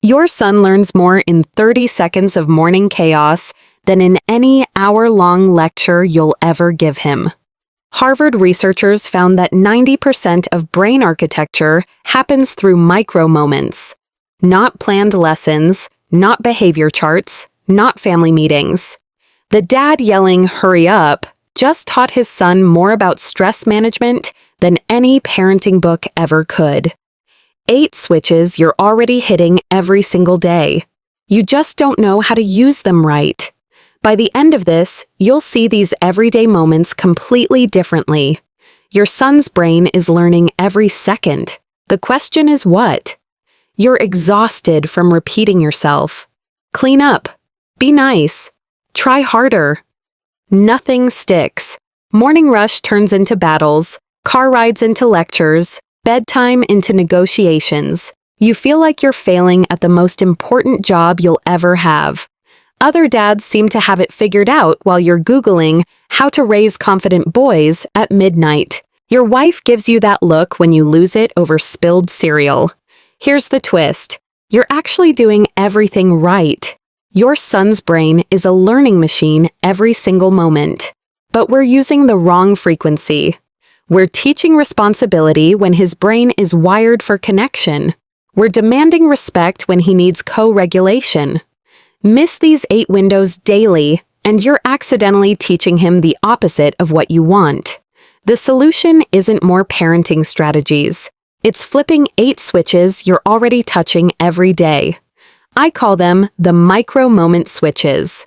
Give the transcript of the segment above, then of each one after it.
Your son learns more in 30 seconds of morning chaos than in any hour-long lecture you'll ever give him. Harvard researchers found that 90% of brain architecture happens through micro-moments. Not planned lessons, not behavior charts, not family meetings. The dad yelling, "Hurry up," just taught his son more about stress management than any parenting book ever could. 8 switches you're already hitting every single day. You just don't know how to use them right. By the end of this, you'll see these everyday moments completely differently. Your son's brain is learning every second. The question is what? You're exhausted from repeating yourself. Clean up. Be nice. Try harder. Nothing sticks. Morning rush turns into battles, car rides into lectures, bedtime into negotiations. You feel like you're failing at the most important job you'll ever have. Other dads seem to have it figured out while you're Googling how to raise confident boys at midnight. Your wife gives you that look when you lose it over spilled cereal. Here's the twist. You're actually doing everything right. Your son's brain is a learning machine every single moment. But we're using the wrong frequency. We're teaching responsibility when his brain is wired for connection. We're demanding respect when he needs co-regulation. Miss these 8 windows daily, and you're accidentally teaching him the opposite of what you want. The solution isn't more parenting strategies. It's flipping 8 switches you're already touching every day. I call them the micro-moment switches.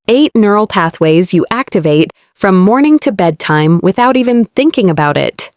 8 neural pathways you activate from morning to bedtime without even thinking about it.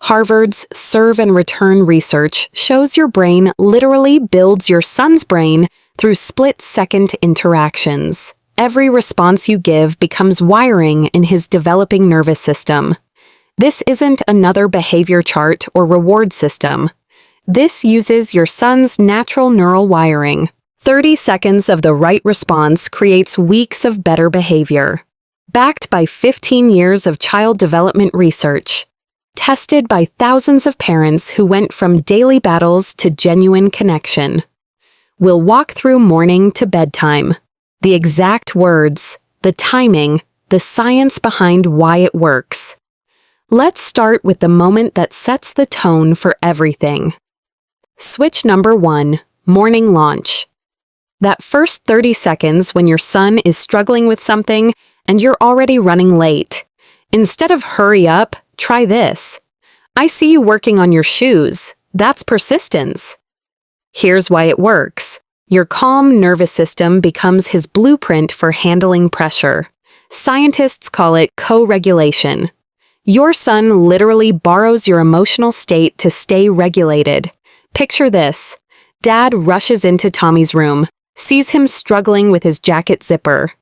Harvard's Serve and Return research shows your brain literally builds your son's brain through split-second interactions. Every response you give becomes wiring in his developing nervous system. This isn't another behavior chart or reward system. This uses your son's natural neural wiring. 30 seconds of the right response creates weeks of better behavior. Backed by 15 years of child development research. Tested by thousands of parents who went from daily battles to genuine connection. We'll walk through morning to bedtime. The exact words, the timing, the science behind why it works. Let's start with the moment that sets the tone for everything. Switch number 1, morning launch. That first 30 seconds when your son is struggling with something and you're already running late. Instead of hurry up, try this. I see you working on your shoes. That's persistence. Here's why it works. Your calm nervous system becomes his blueprint for handling pressure. Scientists call it co-regulation. Your son literally borrows your emotional state to stay regulated. Picture this. Dad rushes into Tommy's room, sees him struggling with his jacket zipper.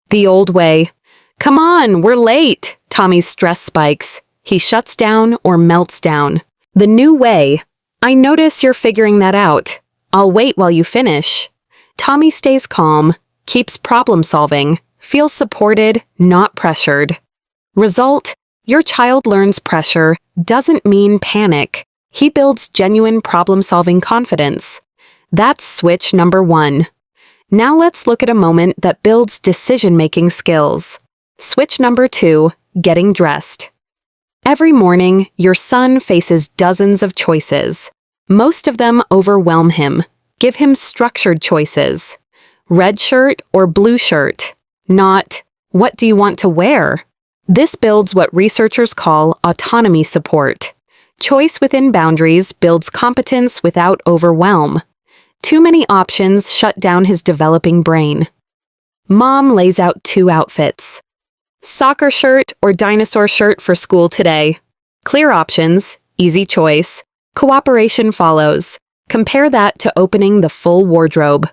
The old way. "Come on, we're late." Tommy's stress spikes. He shuts down or melts down. The new way. "I notice you're figuring that out. I'll wait while you finish." Tommy stays calm, keeps problem solving, feels supported, not pressured. Result, your child learns pressure doesn't mean panic. He builds genuine problem-solving confidence. That's switch number 1. Now let's look at a moment that builds decision-making skills. Switch number 2, getting dressed. Every morning, your son faces dozens of choices. Most of them overwhelm him. Give him structured choices. Red shirt or blue shirt. Not, what do you want to wear? This builds what researchers call autonomy support. Choice within boundaries builds competence without overwhelm. Too many options shut down his developing brain. Mom lays out 2 outfits. Soccer shirt or dinosaur shirt for school today. Clear options, easy choice. Cooperation follows. Compare that to opening the full wardrobe.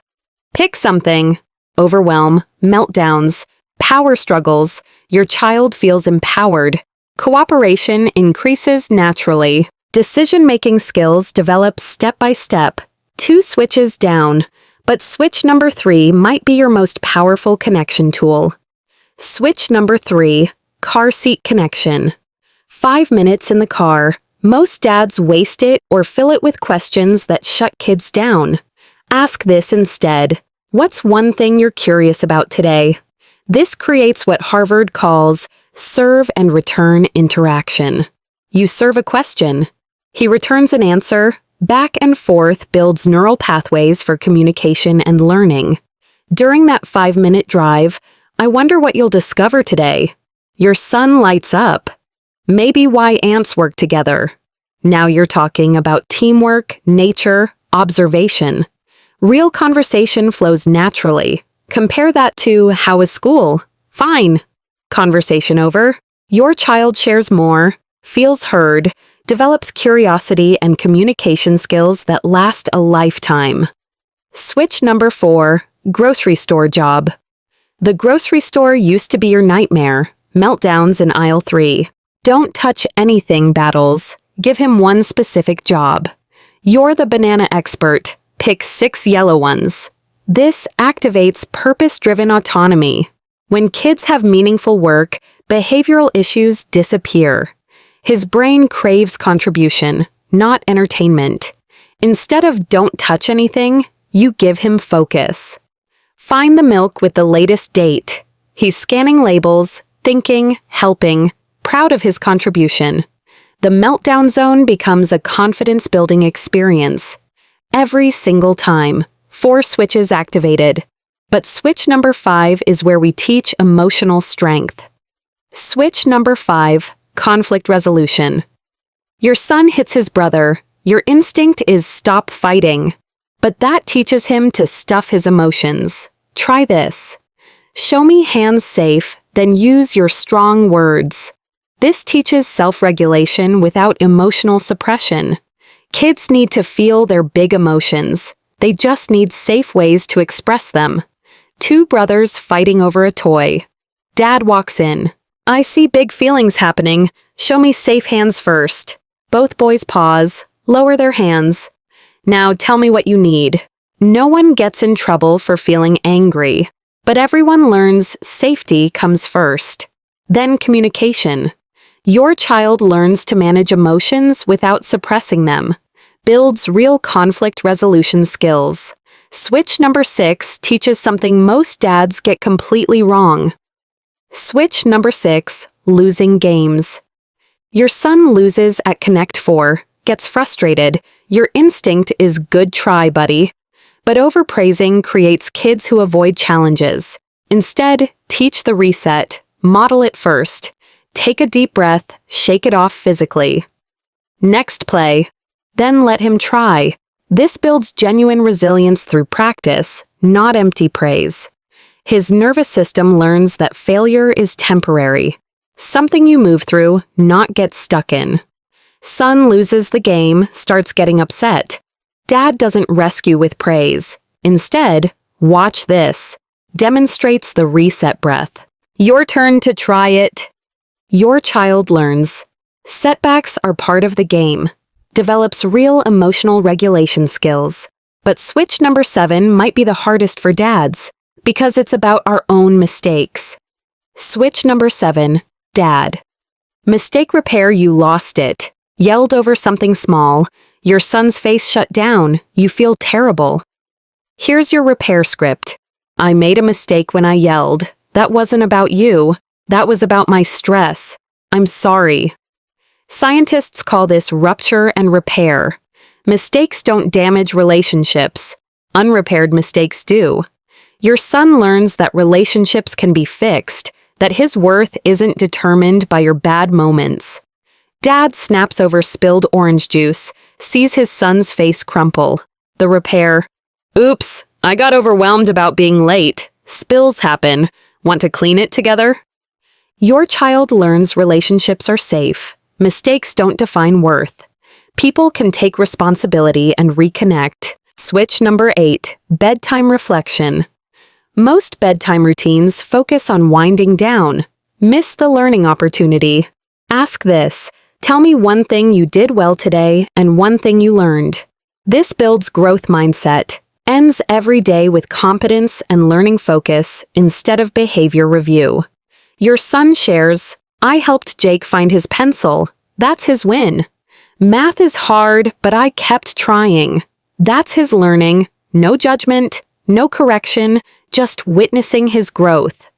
Pick something. Overwhelm, meltdowns, power struggles. Your child feels empowered. Cooperation increases naturally. Decision-making skills develop step by step. 2 switches down, but switch number 3 might be your most powerful connection tool. Switch number 3, car seat connection. 5 minutes in the car. Most dads waste it or fill it with questions that shut kids down. Ask this instead. What's one thing you're curious about today? This creates what Harvard calls serve and return interaction. You serve a question. He returns an answer. Back and forth builds neural pathways for communication and learning. During that 5-minute drive, I wonder what you'll discover today. Your son lights up. Maybe why ants work together. Now you're talking about teamwork, nature, observation. Real conversation flows naturally. Compare that to how was school? Fine. Conversation over. Your child shares more, feels heard, develops curiosity and communication skills that last a lifetime. Switch number 4, grocery store job. The grocery store used to be your nightmare. Meltdowns in aisle 3. Don't touch anything battles. Give him one specific job. You're the banana expert. Pick 6 yellow ones. This activates purpose-driven autonomy. When kids have meaningful work, behavioral issues disappear. His brain craves contribution, not entertainment. Instead of don't touch anything, you give him focus. Find the milk with the latest date. He's scanning labels, thinking, helping, proud of his contribution. The meltdown zone becomes a confidence-building experience. Every single time, 4 switches activated. But switch number 5 is where we teach emotional strength. Switch number 5, conflict resolution. Your son hits his brother. Your instinct is stop fighting. But that teaches him to stuff his emotions. Try this. Show me hands safe, then use your strong words. This teaches self-regulation without emotional suppression. Kids need to feel their big emotions. They just need safe ways to express them. 2 brothers fighting over a toy. Dad walks in. I see big feelings happening. Show me safe hands first. Both boys pause, lower their hands. Now tell me what you need. No one gets in trouble for feeling angry, but everyone learns safety comes first. Then communication. Your child learns to manage emotions without suppressing them. Builds real conflict resolution skills. Switch number 6 teaches something most dads get completely wrong. Switch number 6, losing games. Your son loses at Connect 4, gets frustrated. Your instinct is good try, buddy. But overpraising creates kids who avoid challenges. Instead, teach the reset. Model it first. Take a deep breath, shake it off physically. Next play. Then let him try. This builds genuine resilience through practice, not empty praise. His nervous system learns that failure is temporary. Something you move through, not get stuck in. Son loses the game, starts getting upset. Dad doesn't rescue with praise. Instead, watch this. Demonstrates the reset breath. Your turn to try it. Your child learns. Setbacks are part of the game. Develops real emotional regulation skills. But switch number 7 might be the hardest for dads, because it's about our own mistakes. Switch number 7, dad. Mistake repair, you lost it. Yelled over something small. Your son's face shut down. You feel terrible. Here's your repair script. I made a mistake when I yelled. That wasn't about you. That was about my stress. I'm sorry. Scientists call this rupture and repair. Mistakes don't damage relationships. Unrepaired mistakes do. Your son learns that relationships can be fixed, that his worth isn't determined by your bad moments. Dad snaps over spilled orange juice, sees his son's face crumple. The repair. Oops, I got overwhelmed about being late. Spills happen. Want to clean it together? Your child learns relationships are safe. Mistakes don't define worth. People can take responsibility and reconnect. Switch number 8, bedtime reflection. Most bedtime routines focus on winding down. Miss the learning opportunity. Ask this. Tell me one thing you did well today and one thing you learned. This builds growth mindset. Ends every day with competence and learning focus instead of behavior review. Your son shares, I helped Jake find his pencil. That's his win. Math is hard, but I kept trying. That's his learning, No judgment, no correction, just witnessing his growth.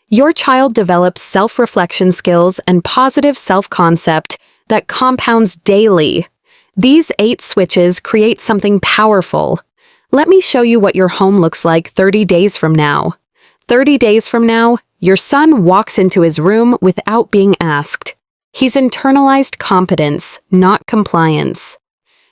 Your child develops self-reflection skills and positive self-concept that compounds daily. These 8 switches create something powerful. Let me show you what your home looks like 30 days from now. 30 days from now, your son walks into his room without being asked. He's internalized competence, not compliance.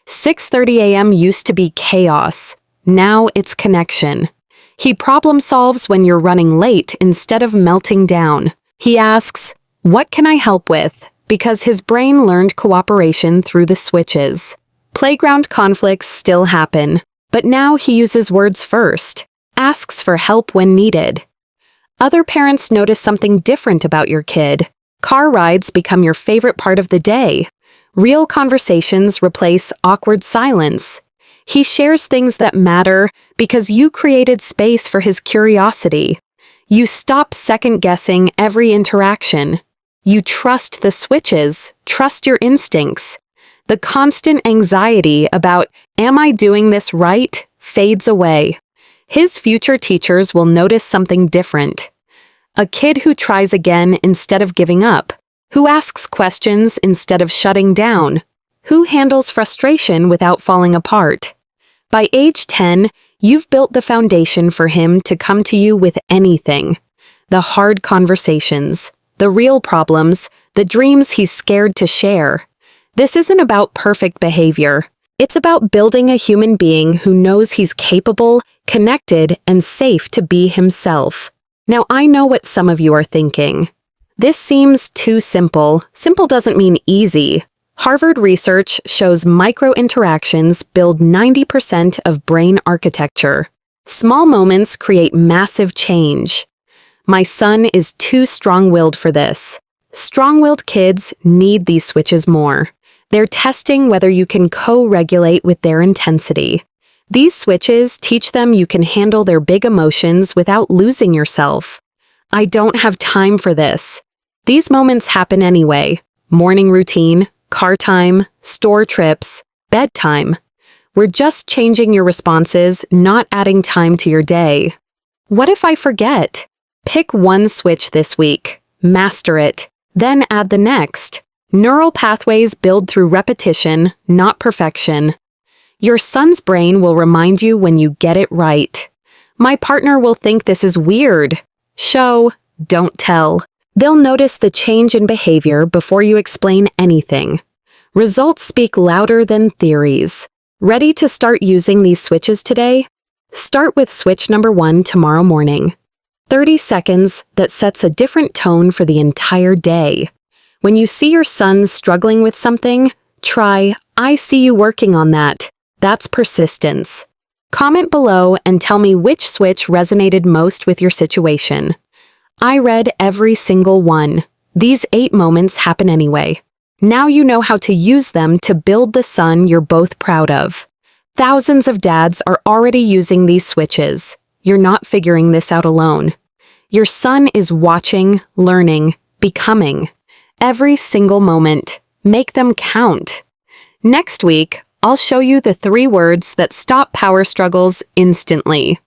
6:30 a.m. used to be chaos. Now it's connection. He problem solves when you're running late instead of melting down. He asks, "What can I help with?" because his brain learned cooperation through the switches. Playground conflicts still happen, but now he uses words first, asks for help when needed. Other parents notice something different about your kid. Car rides become your favorite part of the day. Real conversations replace awkward silence. He shares things that matter because you created space for his curiosity. You stop second-guessing every interaction. You trust the switches, trust your instincts. The constant anxiety about, "Am I doing this right?" fades away. His future teachers will notice something different. A kid who tries again instead of giving up, who asks questions instead of shutting down, who handles frustration without falling apart. By age 10, you've built the foundation for him to come to you with anything. The hard conversations, the real problems, the dreams he's scared to share. This isn't about perfect behavior. It's about building a human being who knows he's capable, connected, and safe to be himself. Now, I know what some of you are thinking. This seems too simple. Simple doesn't mean easy. Harvard research shows micro-interactions build 90% of brain architecture. Small moments create massive change. My son is too strong-willed for this. Strong-willed kids need these switches more. They're testing whether you can co-regulate with their intensity. These switches teach them you can handle their big emotions without losing yourself. I don't have time for this. These moments happen anyway. Morning routine, car time, store trips, bedtime. We're just changing your responses, not adding time to your day. What if I forget? Pick one switch this week, master it, then add the next. Neural pathways build through repetition, not perfection. Your son's brain will remind you when you get it right. My partner will think this is weird. Show, don't tell. They'll notice the change in behavior before you explain anything. Results speak louder than theories. Ready to start using these switches today? Start with switch number 1 tomorrow morning. 30 seconds that sets a different tone for the entire day. When you see your son struggling with something, try, "I see you working on that." That's persistence. Comment below and tell me which switch resonated most with your situation. I read every single one. These 8 moments happen anyway. Now you know how to use them to build the son you're both proud of. Thousands of dads are already using these switches. You're not figuring this out alone. Your son is watching, learning, becoming. Every single moment. Make them count. Next week, I'll show you the 3 words that stop power struggles instantly.